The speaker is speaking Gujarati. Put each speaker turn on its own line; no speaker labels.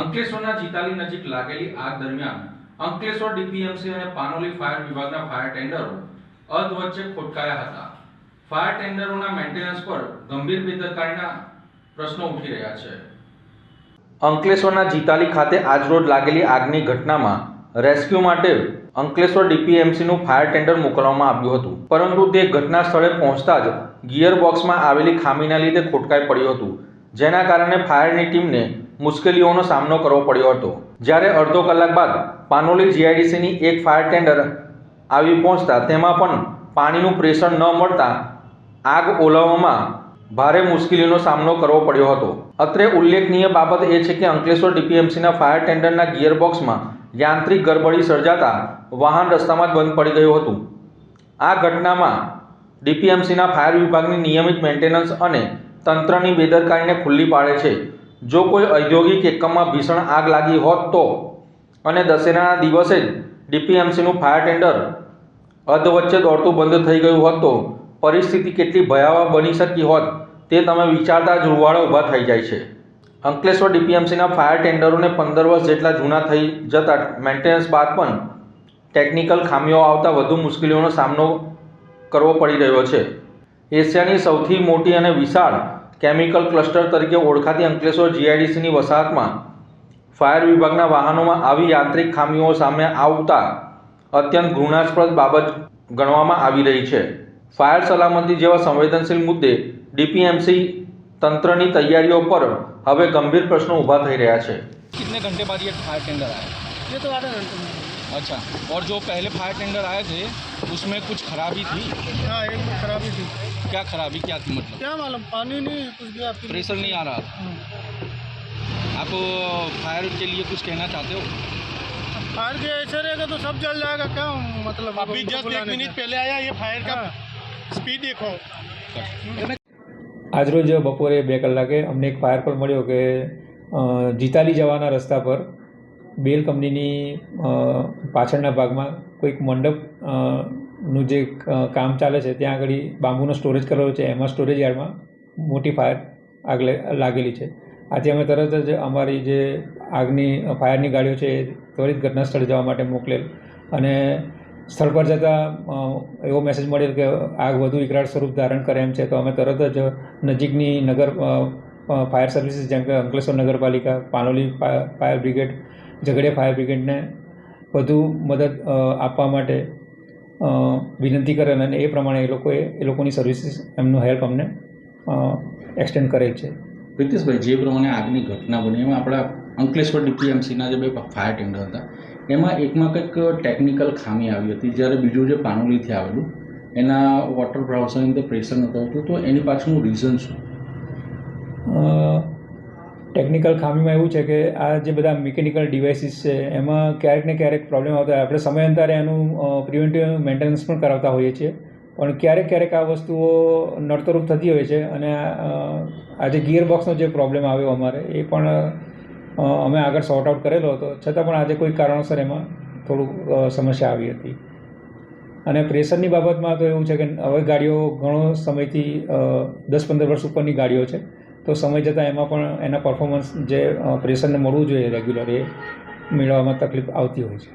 અંકલેશ્વરના જીતાલી નજીક લાગેલી આગ દરમિયાન અંકલેશ્વર ડીપીએમસી અને પાનોલી ફાયર વિભાગના ફાયર ટેન્ડરો અધ વચ્ચે ખોટકાયા હતા। ફાયર ટેન્ડરોના મેન્ટેનન્સ પર ગંભીર બેદરકારીના પ્રશ્નો ઉઠી રહ્યા છે। અંકલેશ્વરના જીતાલી ખાતે આજરોજ લાગેલી આગની ઘટનામાં રેસ્ક્યુ માટે અંકલેશ્વર ડીપીએમસીનું ફાયર ટેન્ડર મોકલવામાં આવ્યું હતું, પરંતુ તે ઘટના સ્થળે પહોંચતા જ ગિયરબોક્સમાં આવેલી ખામીના લીધે ખોટકાઈ પડ્યું હતું, જેના કારણે ફાયરની ટીમને મુશ્કેલીઓનો સામનો કરવો પડ્યો હતો। જ્યારે અડધો કલાક બાદ પાનોલી જીઆઈડીસીની એક ફાયર ટેન્ડર આવી પહોંચતા તેમાં પણ પાણીનું પ્રેશર ન મળતા આગ ઓલવવામાં ભારે મુશ્કેલીનો સામનો કરવો પડ્યો હતો। અત્રે ઉલ્લેખનીય બાબત એ છે કે અંકલેશ્વર ડીપીએમસીના ફાયર ટેન્ડરના ગિયરબોક્સમાં યાંત્રિક ગરબડી સર્જાતા વાહન રસ્તામાં જ બંધ પડી ગયું હતું। આ ઘટનામાં ડીપીએમસીના ફાયર વિભાગની નિયમિત મેન્ટેનન્સ અને તંત્રની બેદરકારીને ખુલ્લી પાડે છે। જો કોઈ ઔદ્યોગિક એકમમાં ભીષણ આગ લાગી હોત તો અને દશેરાના દિવસે જ ડીપીએમસીનું ફાયર ટેન્ડર અધવચ્ચે દોડતું બંધ થઈ ગયું હોત તો પરિસ્થિતિ કેટલી ભયાવહ બની શકી હોત તે તમે વિચારતા જ રૂવાડા ઊભા થઈ જાય છે। અંકલેશ્વર ડીપીએમસીના ફાયર ટેન્ડરોને 15 વર્ષ જેટલા જૂના થઈ જતા મેન્ટેનન્સ બાદ પણ ટેકનિકલ ખામીઓ આવતા વધુ મુશ્કેલીઓનો સામનો કરવો પડી રહ્યો છે। એશિયાની સૌથી મોટી અને વિશાળ કેમિકલ ક્લસ્ટર તરીકે ઓળખાતી અંકલેશ્વર જીઆઈડીસીની વસાહતમાં ફાયર વિભાગના વાહનોમાં આવી યાંત્રિક ખામીઓ સામે આવતા અત્યંત ઘૃણાસ્પદ બાબત ગણવામાં આવી રહી છે। ફાયર સલામતી જેવા સંવેદનશીલ મુદ્દે ડીપીએમસી તંત્રની તૈયારીઓ પર હવે गंभीर प्रश्न उभा થઈ રહ્યા છે।
कितने घंटे बाद ये फायर टेंडर आया?
ये तो आधे घंटे में।
अच्छा, और जो पहले फायर टेंडर आए थे उसमें कुछ खराबी थी?
हाँ, एक में खराबी थी।
क्या खराबी क्या थी मतलब?
क्या मालूम, पानी नहीं कुछ गया,
प्रेशर नहीं आ रहा था। आप फायर के लिए कुछ कहना चाहते हो?
फायर के ऐसे रहेगा तो सब जल जाएगा, क्या मतलब?
अभी जस्ट 1 मिनट पहले आया ये फायर का स्पीड देखो।
આજરોજ બપોરે 2 કલાકે અમને એક ફાયર કોલ મળ્યો કે જીતાલી જવાના રસ્તા પર બેલ કંપનીની પાછળના ભાગમાં કોઈક મંડપ નું જે કામ ચાલે છે ત્યાં આગળ બાંબુનો સ્ટોરેજ કરેલો છે, એમાં સ્ટોરેજ યાર્ડમાં મોટી ફાયર આગ લાગેલી છે। આજે અમે તરત જ અમારી જે આગની ફાયરની ગાડીઓ છે એ ત્વરિત ઘટના સ્થળે જવા માટે મોકલેલ અને સ્થળ પર જતાં એવો મેસેજ મળેલ કે આગ વધુ વિકરાળ સ્વરૂપ ધારણ કરે એમ છે, તો અમે તરત જ નજીકની નગર ફાયર સર્વિસીસ જેમ કે અંકલેશ્વર નગરપાલિકા, Panoli fire brigade, Jhagadia fire બ્રિગેડને વધુ મદદ આપવા માટે વિનંતી કરેલ અને એ પ્રમાણે એ લોકોની સર્વિસીસ એમનું હેલ્પ અમને એક્સટેન્ડ કરેલ છે।
પ્રિતેશભાઈ, જે પ્રમાણે આગની ઘટના બની એમાં આપણા અંકલેશ્વર ડીપીએમસીના જે 2 ફાયર ટેન્ડર હતા એમાં એકમાં કંઈક ટેકનિકલ ખામી આવી હતી, જ્યારે બીજું જે પાનોલીથી આવેલું એના વોટર બ્રાઉઝરની અંદર પ્રેશર નહોતું આવતું, તો એની પાછળનું રીઝન શું?
ટેકનિકલ ખામીમાં એવું છે કે આ જે બધા મિકેનિકલ ડિવાઇસીસ છે એમાં ક્યારેક ને ક્યારેક પ્રોબ્લેમ આવતા હોય। આપણે સમયાંતરે એનું પ્રિવેન્ટિવ મેન્ટેનન્સ પણ કરાવતા હોઈએ છીએ, પણ ક્યારેક આ વસ્તુઓ નડતરરૂપ થતી હોય છે અને આજે ગિયરબોક્સનો જે પ્રોબ્લેમ આવ્યો અમારે એ પણ અમે આગળ સોર્ટ આઉટ કરેલો હતો, છતાં પણ આજે કોઈ કારણોસર એમાં થોડુંક સમસ્યા આવી હતી। અને પ્રેશરની બાબતમાં તો એવું છે કે હવે ગાડીઓ ઘણો સમયથી 10-15 વર્ષ ઉપરની ગાડીઓ છે, તો સમય જતાં એમાં પણ એના પરફોર્મન્સ જે પ્રેશરને મળવું જોઈએ રેગ્યુલર એ મેળવવામાં તકલીફ આવતી હોય છે।